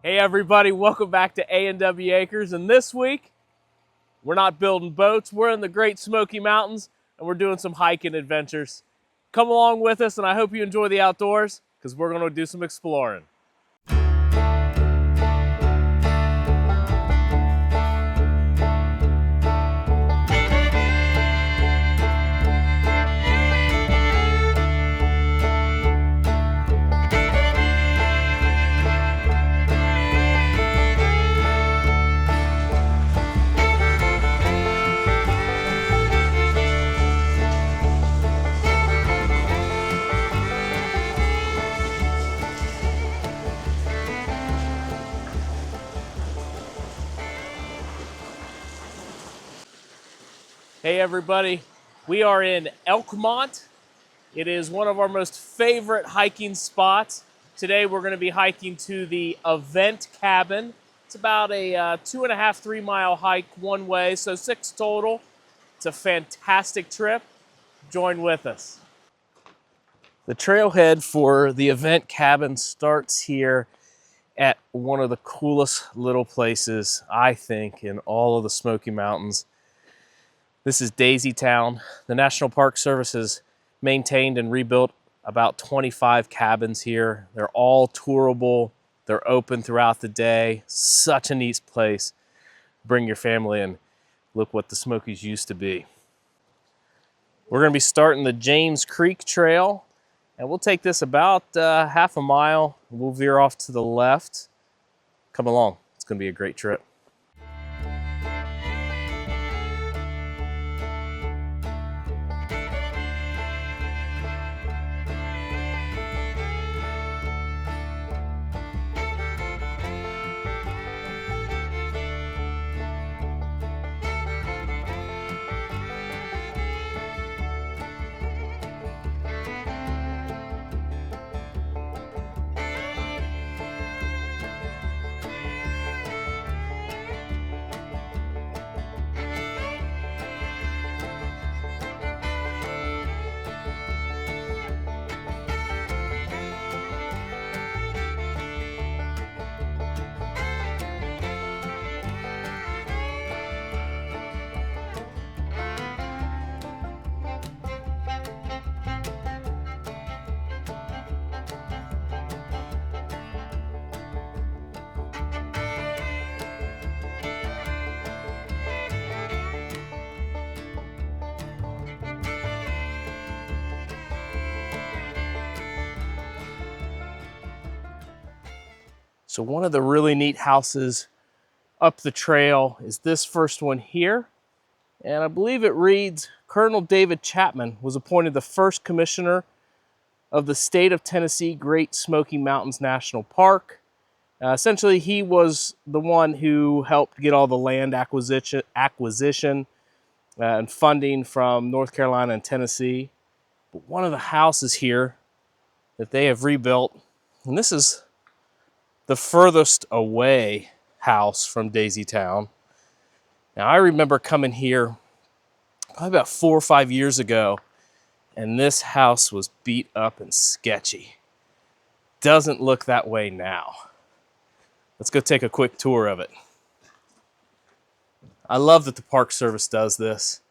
Hey everybody, welcome back to A&W Acres, and this week we're not building boats, we're in the Great Smoky Mountains and we're doing some hiking adventures. Come along with us and I hope you enjoy the outdoors because we're going to do some exploring. Hey everybody, we are in Elkmont. It is one of our most favorite hiking spots. Today we're going to be hiking to the Avent Cabin. It's about a 2.5, 3 mile hike one way, so 6 total. It's a fantastic trip. Join with us. The trailhead for the Avent Cabin starts here at one of the coolest little places, I think, in all of the Smoky Mountains. This is Daisy Town. The National Park Service has maintained and rebuilt about 25 cabins here. They're all tourable. They're open throughout the day. Such a neat place. Bring your family and look what the Smokies used to be. We're going to be starting the James Creek Trail, and we'll take this about half a mile. We'll veer off to the left. Come along. It's going to be a great trip. So one of the really neat houses up the trail is this first one here. And I believe it reads, Colonel David Chapman was appointed the first commissioner of the state of Tennessee Great Smoky Mountains National Park. Essentially, he was the one who helped get all the land acquisition and funding from North Carolina and Tennessee. But one of the houses here that they have rebuilt, and this is the furthest away house from Daisy Town. Now, I remember coming here probably about 4 or 5 years ago, and this house was beat up and sketchy. Doesn't look that way now. Let's go take a quick tour of it. I love that the Park Service does this.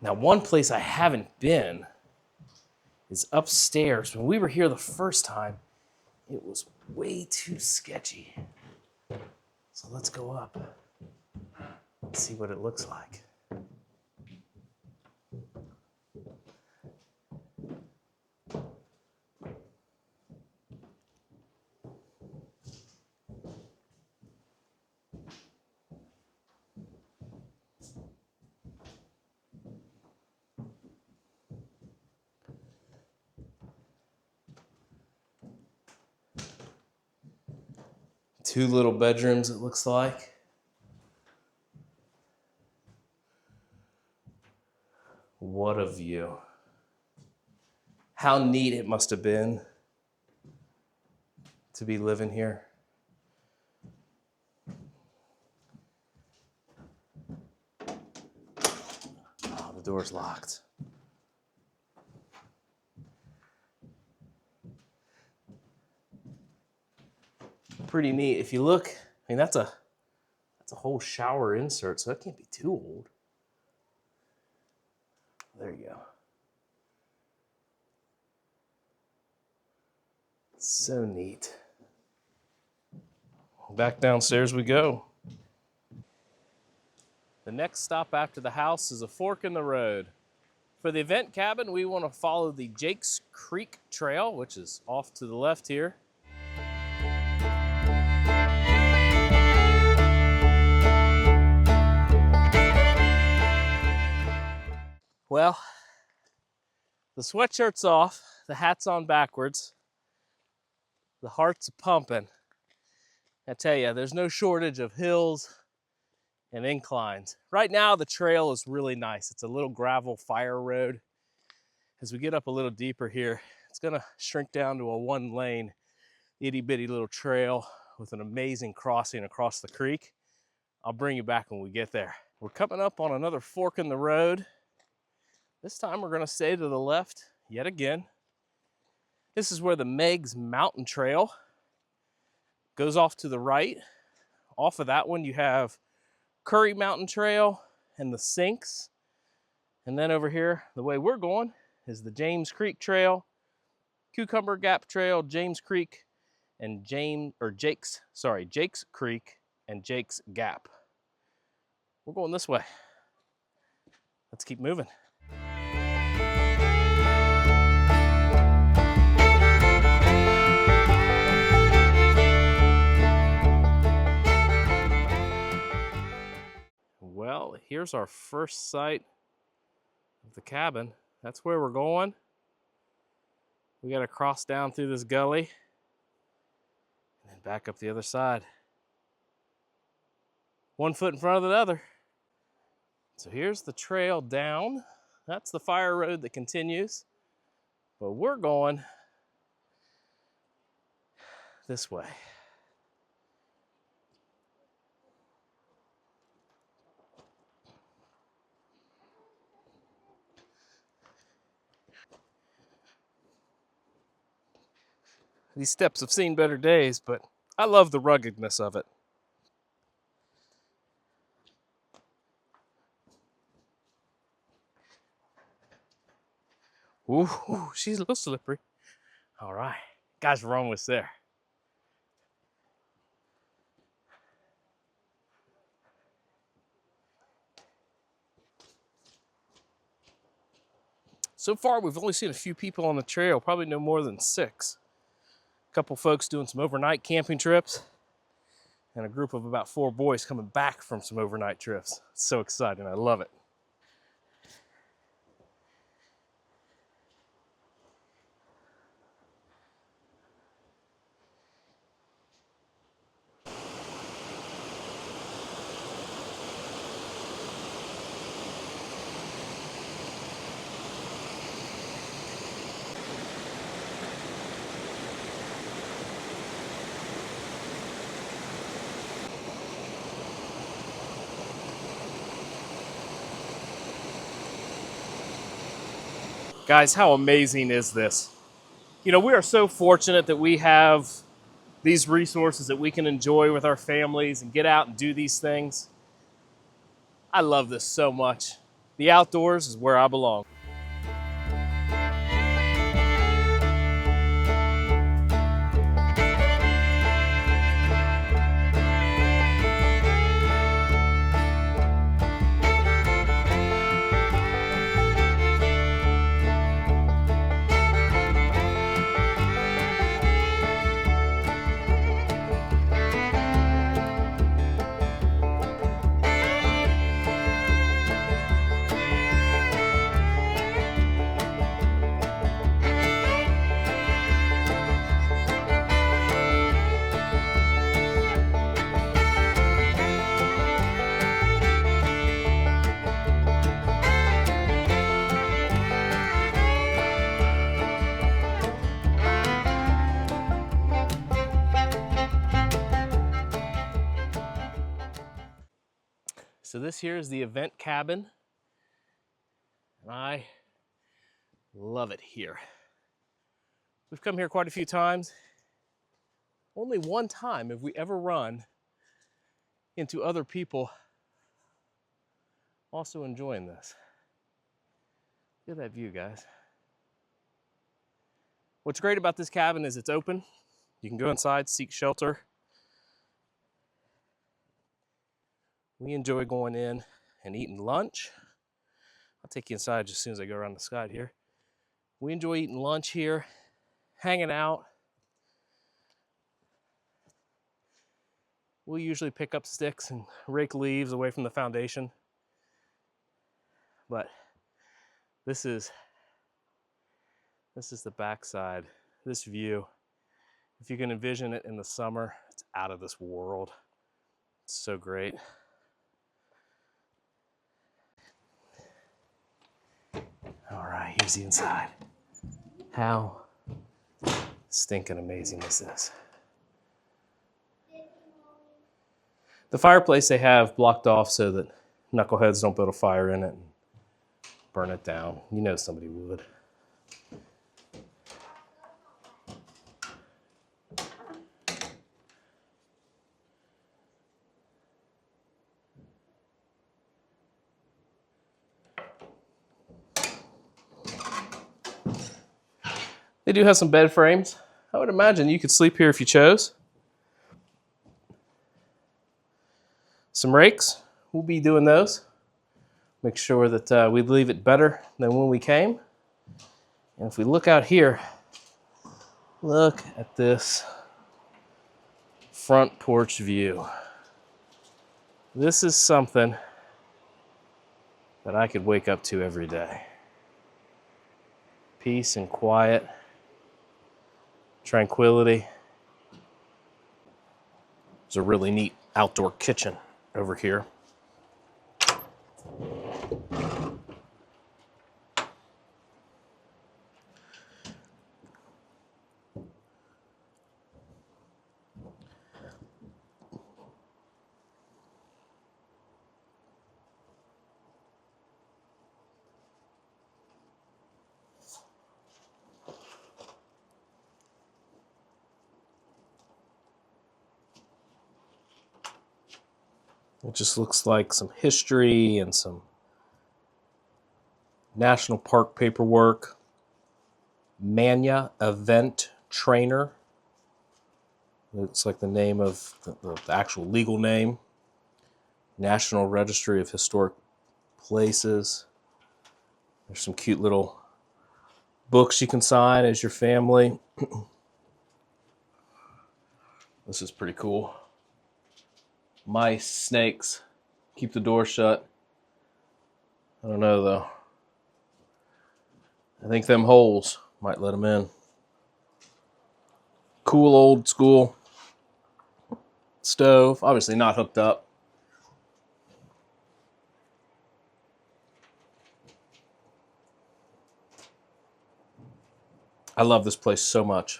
Now, one place I haven't been is upstairs. When we were here the first time, it was way too sketchy. So let's go up and see what it looks like. Two little bedrooms, it looks like. What a view. How neat it must have been to be living here. Oh, the door's locked. Pretty neat. If you look, I mean, that's a whole shower insert, so that can't be too old. There you go. So neat. Back downstairs we go. The next stop after the house is a fork in the road. For the Avent Cabin, we want to follow the Jake's Creek Trail, which is off to the left here. Well, the sweatshirt's off, the hat's on backwards, the heart's pumping. I tell you, there's no shortage of hills and inclines. Right now, the trail is really nice. It's a little gravel fire road. As we get up a little deeper here, it's gonna shrink down to a one-lane, itty-bitty little trail with an amazing crossing across the creek. I'll bring you back when we get there. We're coming up on another fork in the road. This time we're gonna stay to the left yet again. This is where the Meigs Mountain Trail goes off to the right. Off of that one, you have Curry Mountain Trail and the Sinks. And then over here, the way we're going is the James Creek Trail, Cucumber Gap Trail, James Creek, and Jake's Creek and Jake's Gap. We're going this way. Let's keep moving. Well, here's our first sight of the cabin. That's where we're going. We got to cross down through this gully and then back up the other side. One foot in front of the other. So here's the trail down. That's the fire road that continues. But we're going this way. These steps have seen better days, but I love the ruggedness of it. Ooh, she's a little slippery. All right, guys, we're almost there. So far, we've only seen a few people on the trail, probably no more than 6. A couple folks doing some overnight camping trips, and a group of about 4 boys coming back from some overnight trips. It's so exciting, I love it. Guys, how amazing is this? You know, we are so fortunate that we have these resources that we can enjoy with our families and get out and do these things. I love this so much. The outdoors is where I belong. So this here is the Avent Cabin, and I love it here. We've come here quite a few times. Only one time have we ever run into other people also enjoying this. Look at that view, guys. What's great about this cabin is it's open. You can go inside, seek shelter. We enjoy going in and eating lunch. I'll take you inside just as soon as I go around the side here. We enjoy eating lunch here, hanging out. We'll usually pick up sticks and rake leaves away from the foundation. But this is the backside, this view. If you can envision it in the summer, it's out of this world. It's so great. All right, here's the inside. How stinking amazing this is. The fireplace they have blocked off so that knuckleheads don't build a fire in it and burn it down. You know somebody would. They do have some bed frames. I would imagine you could sleep here if you chose. Some rakes, we'll be doing those. Make sure that we leave it better than when we came. And if we look out here, look at this front porch view. This is something that I could wake up to every day. Peace and quiet, tranquility. There's a really neat outdoor kitchen over here. It just looks like some history and some national park paperwork. Mania Event Trainer. It's like the name of the actual legal name. National Registry of Historic Places. There's some cute little books you can sign as your family. This is pretty cool. Mice, snakes, keep the door shut. I don't know though. I think them holes might let them in. Cool old school stove, obviously not hooked up. I love this place so much.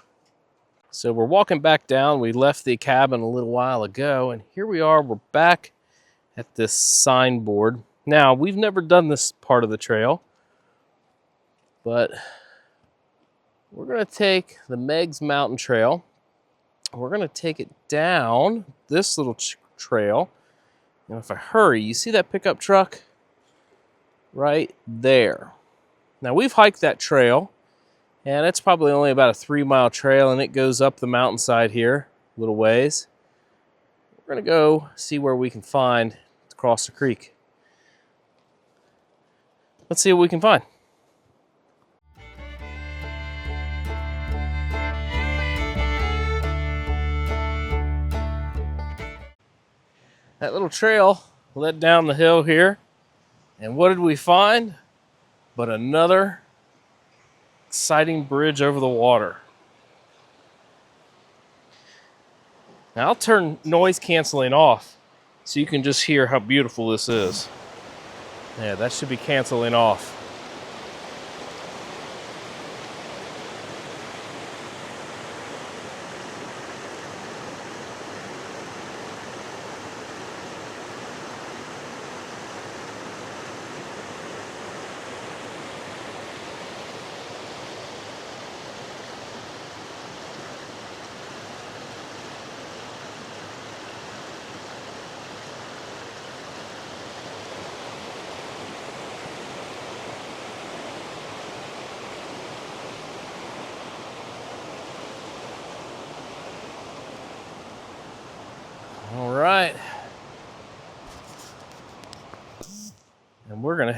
So we're walking back down. We left the cabin a little while ago, and here we are. We're back at this signboard. Now, we've never done this part of the trail, but we're going to take the Meigs Mountain Trail. We're going to take it down this little trail. And if I hurry, you see that pickup truck right there. Now, we've hiked that trail. And it's probably only about a 3-mile trail, and it goes up the mountainside here a little ways. We're going to go see where we can find to cross the creek. Let's see what we can find. That little trail led down the hill here. And what did we find? But another exciting bridge over the water. Now I'll turn noise canceling off so you can just hear how beautiful this is. Yeah, that should be canceling off.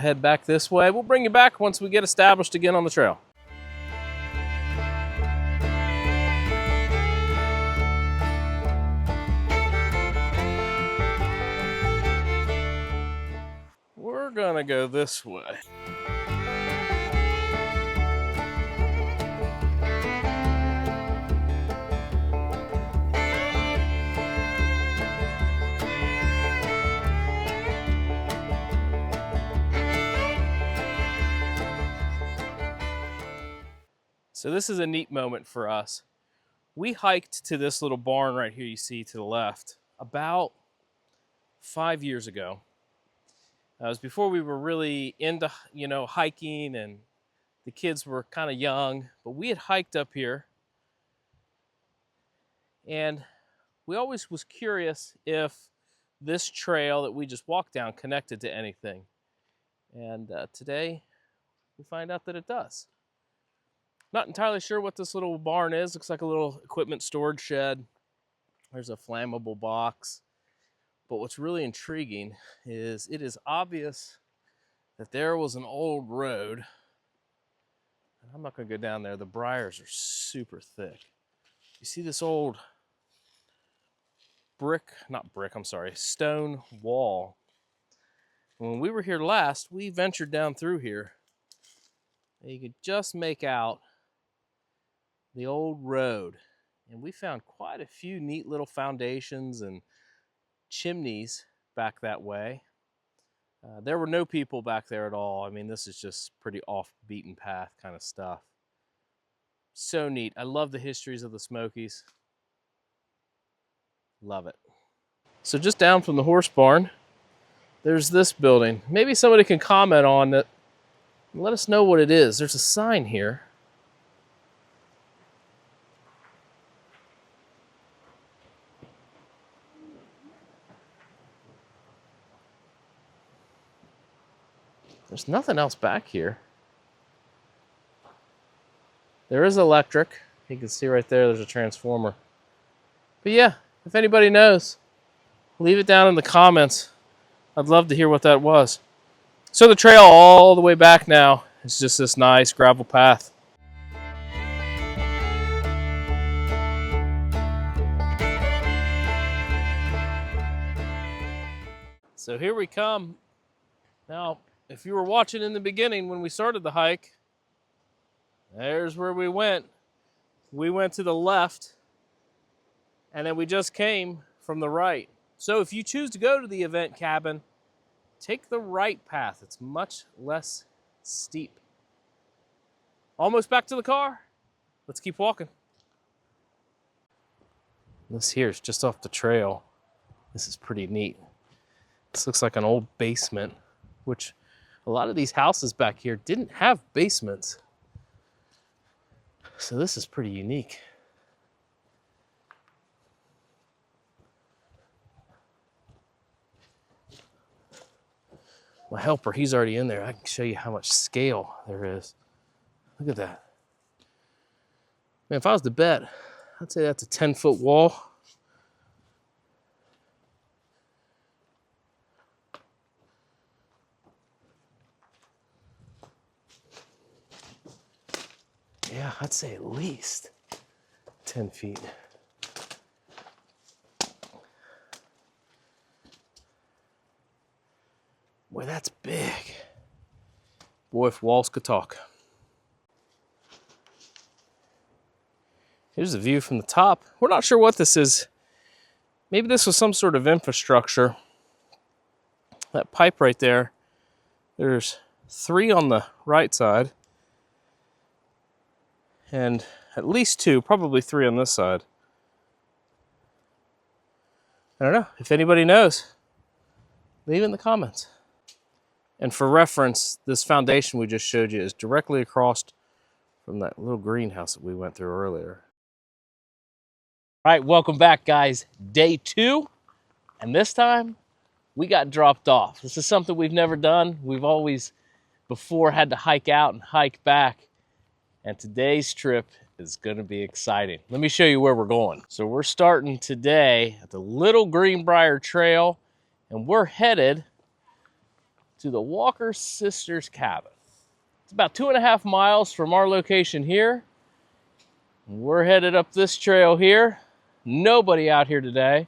head back this way. We'll bring you back once we get established again on the trail. We're gonna go this way. So this is a neat moment for us. We hiked to this little barn right here you see to the left about 5 years ago. It was before we were really into, hiking, and the kids were kind of young, but we had hiked up here, and we always was curious if this trail that we just walked down connected to anything. And today we find out that it does. Not entirely sure what this little barn is. Looks like a little equipment storage shed. There's a flammable box. But what's really intriguing is it is obvious that there was an old road. I'm not going to go down there. The briars are super thick. You see this old stone wall. When we were here last, we ventured down through here. And you could just make out the old road. And we found quite a few neat little foundations and chimneys back that way. There were no people back there at all. I mean, this is just pretty off beaten path kind of stuff. So neat. I love the histories of the Smokies. Love it. So just down from the horse barn, there's this building. Maybe somebody can comment on it and let us know what it is. There's a sign here. There's nothing else back here. There is electric. You can see right there, there's a transformer. But yeah, if anybody knows, leave it down in the comments. I'd love to hear what that was. So the trail all the way back now is just this nice gravel path. So here we come. Now, if you were watching in the beginning when we started the hike, there's where we went. We went to the left, and then we just came from the right. So if you choose to go to the Avent Cabin, take the right path. It's much less steep. Almost back to the car. Let's keep walking. This here is just off the trail. This is pretty neat. This looks like an old basement, which a lot of these houses back here didn't have basements. So this is pretty unique. My helper, he's already in there. I can show you how much scale there is. Look at that. Man, if I was to bet, I'd say that's a 10-foot wall. Yeah, I'd say at least 10 feet. Boy, that's big. Boy, if walls could talk. Here's the view from the top. We're not sure what this is. Maybe this was some sort of infrastructure. That pipe right there, there's 3 on the right side. And at least 2, probably 3 on this side. I don't know. If anybody knows, leave it in the comments. And for reference, this foundation we just showed you is directly across from that little greenhouse that we went through earlier. All right, welcome back, guys. Day 2, and this time we got dropped off. This is something we've never done. We've always before had to hike out and hike back, and today's trip is going to be exciting. Let me show you where we're going. So we're starting today at the Little Greenbrier Trail, and we're headed to the Walker Sisters cabin. It's about 2.5 miles from our location here. We're headed up this trail here. Nobody out here today.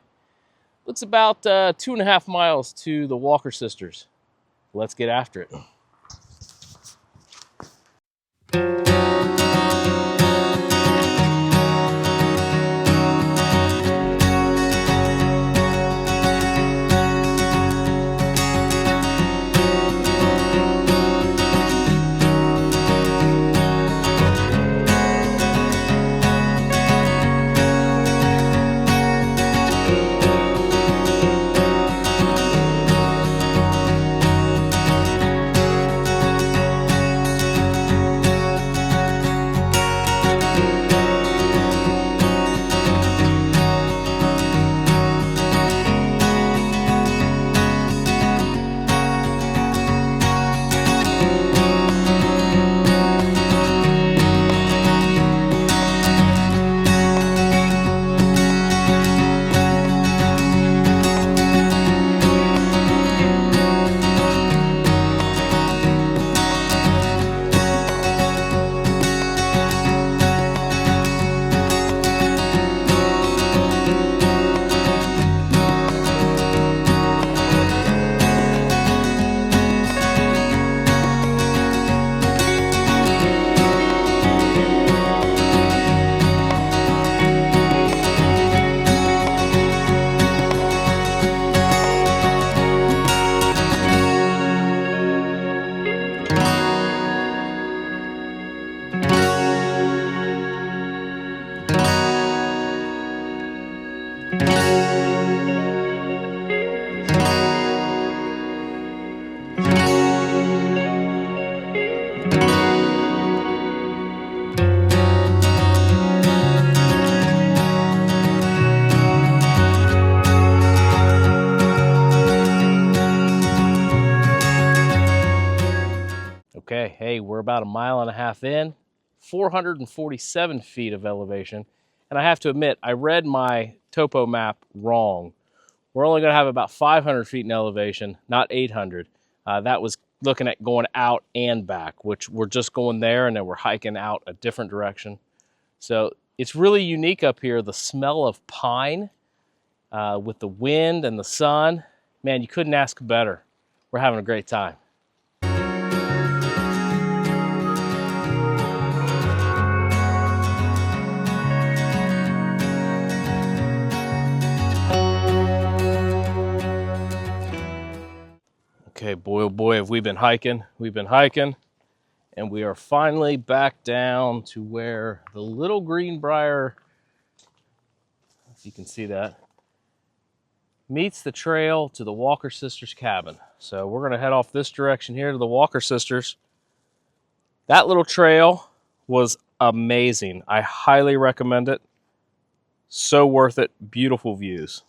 It's about 2.5 miles to the Walker Sisters. Let's get after it. Okay, hey, we're about 1.5 miles in, 447 feet of elevation. And I have to admit, I read my topo map wrong. We're only gonna have about 500 feet in elevation, not 800. That was looking at going out and back, which we're just going there and then we're hiking out a different direction. So it's really unique up here, the smell of pine with the wind and the sun. Man, you couldn't ask better. We're having a great time. Okay, boy, oh boy, have we been hiking. We've been hiking, and we are finally back down to where the little Greenbrier, if you can see that, meets the trail to the Walker Sisters cabin. So we're gonna head off this direction here to the Walker Sisters. That little trail was amazing. I highly recommend it. So worth it, beautiful views.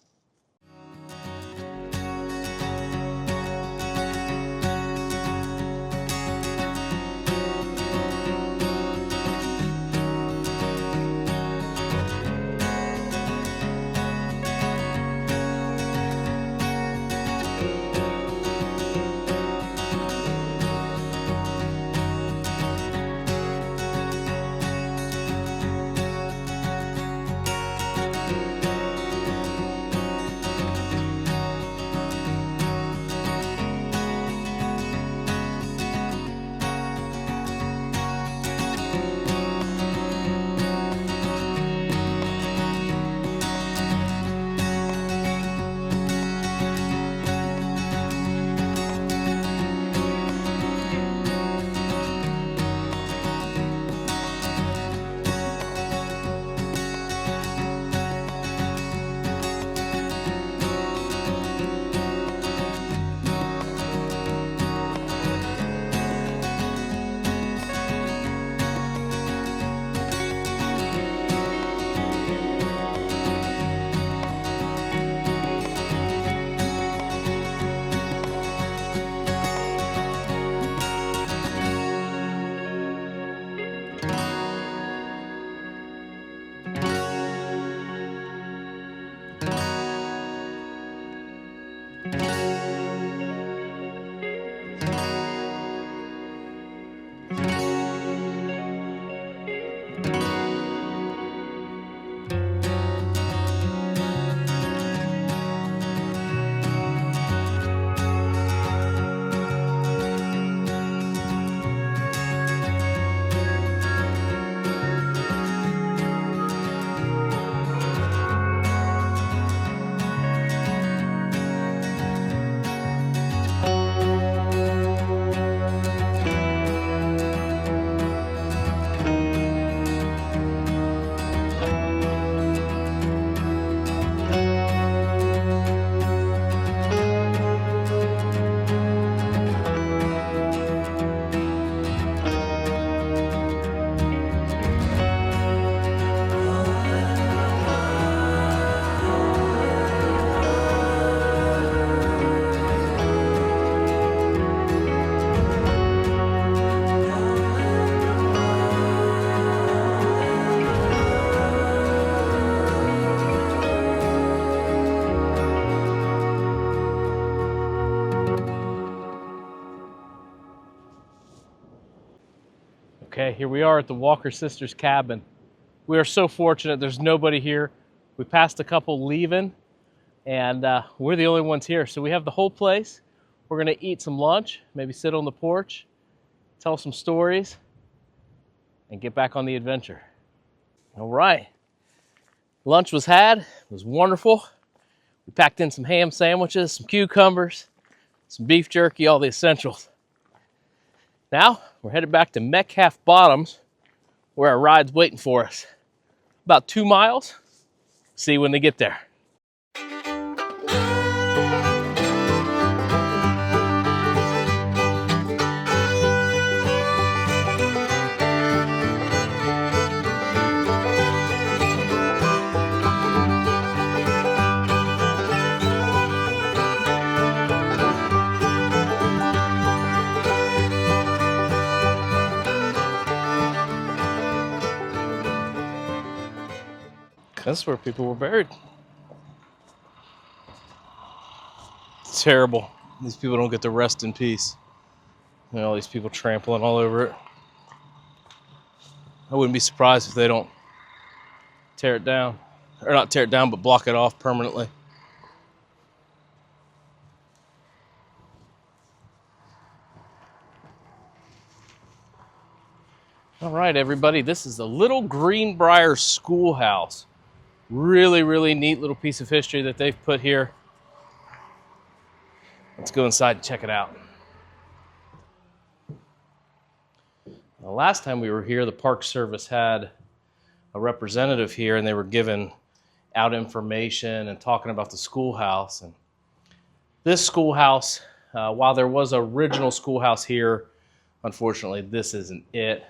Okay, here we are at the Walker Sisters cabin. We are so fortunate there's nobody here. We passed a couple leaving, and we're the only ones here. So we have the whole place. We're gonna eat some lunch, maybe sit on the porch, tell some stories, and get back on the adventure. All right, lunch was had, it was wonderful. We packed in some ham sandwiches, some cucumbers, some beef jerky, all the essentials. Now, we're headed back to Metcalf Bottoms, where our ride's waiting for us. About 2 miles. See you when they get there. That's where people were buried. It's terrible. These people don't get to rest in peace. You know, all these people trampling all over it. I wouldn't be surprised if they don't tear it down. Or not tear it down, but block it off permanently. All right, everybody, this is the Little Greenbrier Schoolhouse. Really, really neat little piece of history that they've put here. Let's go inside and check it out. The last time we were here, the Park Service had a representative here, and they were giving out information and talking about the schoolhouse. And this schoolhouse, while there was an original schoolhouse here, unfortunately, this isn't it.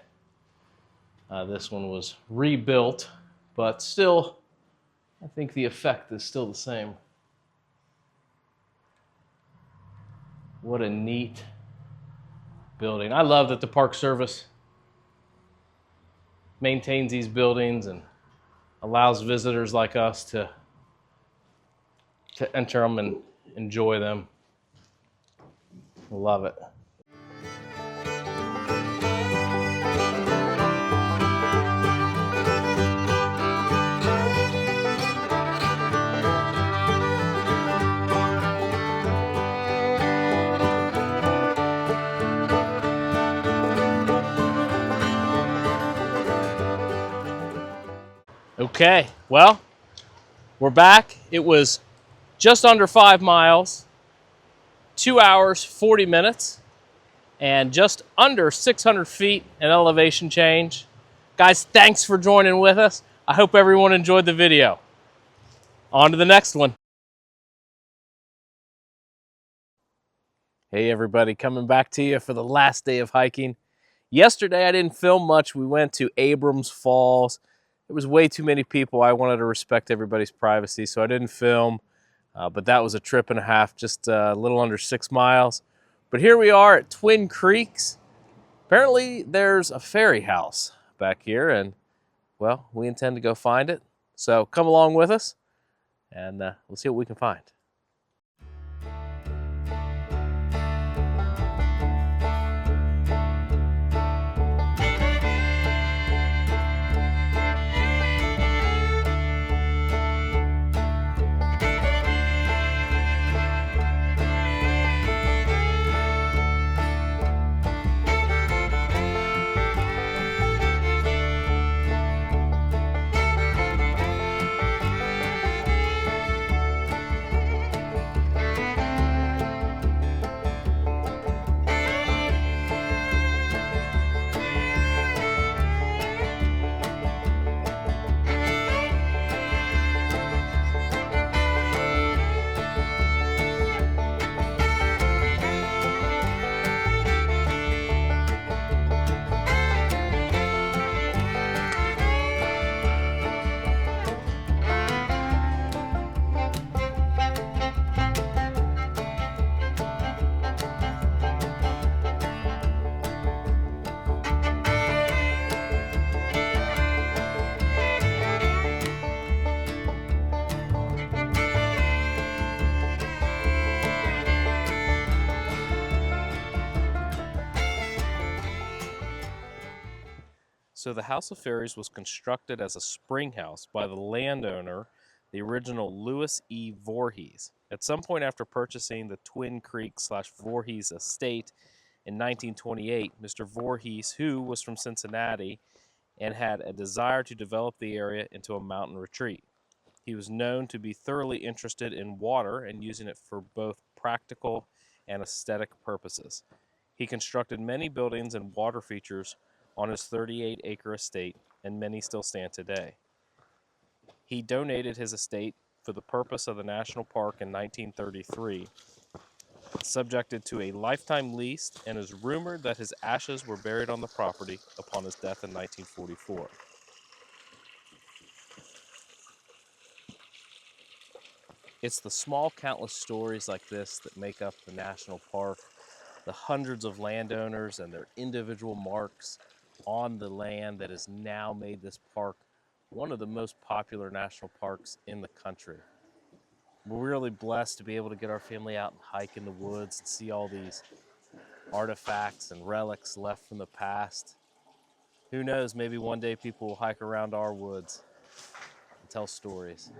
This one was rebuilt, but still, I think the effect is still the same. What a neat building. I love that the Park Service maintains these buildings and allows visitors like us to enter them and enjoy them. Love it. Okay, well, we're back. It was just under 5 miles, 2 hours, 40 minutes, and just under 600 feet in elevation change. Guys, thanks for joining with us. I hope everyone enjoyed the video. On to the next one. Hey everybody, coming back to you for the last day of hiking. Yesterday I didn't film much. We went to Abrams Falls. There was way too many people. I wanted to respect everybody's privacy, so I didn't film. But that was a trip and a half, just a little under 6 miles. But here we are at Twin Creeks. Apparently there's a ferry house back here, and well, we intend to go find it. So come along with us, and we'll see what we can find. So the House of Fairies was constructed as a spring house by the landowner, the original Louis E. Voorhees. At some point after purchasing the Twin Creek/Voorhees estate in 1928, Mr. Voorhees, who was from Cincinnati and had a desire to develop the area into a mountain retreat. He was known to be thoroughly interested in water and using it for both practical and aesthetic purposes. He constructed many buildings and water features on his 38-acre estate, and many still stand today. He donated his estate for the purpose of the national park in 1933, subjected to a lifetime lease, and is rumored that his ashes were buried on the property upon his death in 1944. It's the small, countless stories like this that make up the national park, the hundreds of landowners and their individual marks on the land that has now made this park one of the most popular national parks in the country. We're really blessed to be able to get our family out and hike in the woods and see all these artifacts and relics left from the past. Who knows, maybe one day people will hike around our woods and tell stories.